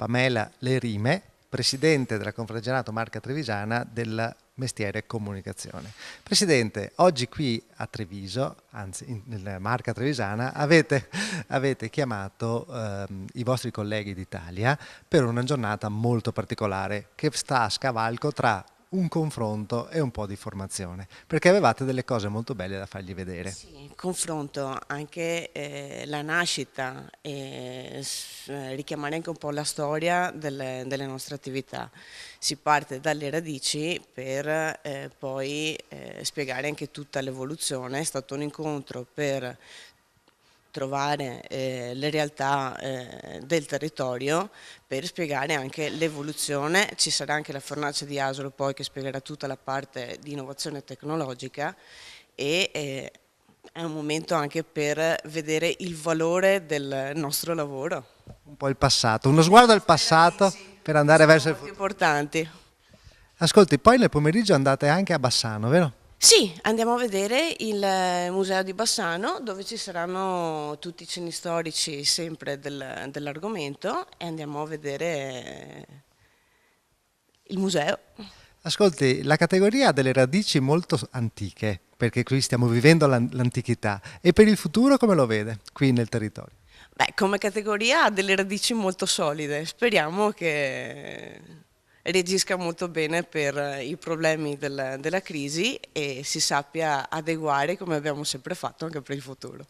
Pamela Lerime, Presidente della Confederazione Marca Trevisana del mestiere comunicazione. Presidente, oggi qui a Treviso, anzi nella Marca Trevisana, avete chiamato i vostri colleghi d'Italia per una giornata molto particolare che sta a scavalco tra un confronto e un po' di formazione, perché avevate delle cose molto belle da fargli vedere. Sì, confronto, anche la nascita richiamare anche un po' la storia delle nostre attività. Si parte dalle radici per poi spiegare anche tutta l'evoluzione. È stato un incontro per trovare le realtà del territorio per spiegare anche l'evoluzione. Ci sarà anche la fornace di Asolo poi che spiegherà tutta la parte di innovazione tecnologica e è un momento anche per vedere il valore del nostro lavoro. Un po' il passato, uno sguardo al passato per andare verso il Molto futuro. importanti. Ascolti, poi nel pomeriggio andate anche a Bassano, vero? Sì, andiamo a vedere il museo di Bassano dove ci saranno tutti i cenni storici sempre dell'argomento e andiamo a vedere il museo. Ascolti, la categoria ha delle radici molto antiche, perché qui stiamo vivendo l'antichità, e per il futuro come lo vede qui nel territorio? Beh, come categoria ha delle radici molto solide, speriamo che reagisca molto bene per i problemi della crisi e si sappia adeguare come abbiamo sempre fatto anche per il futuro.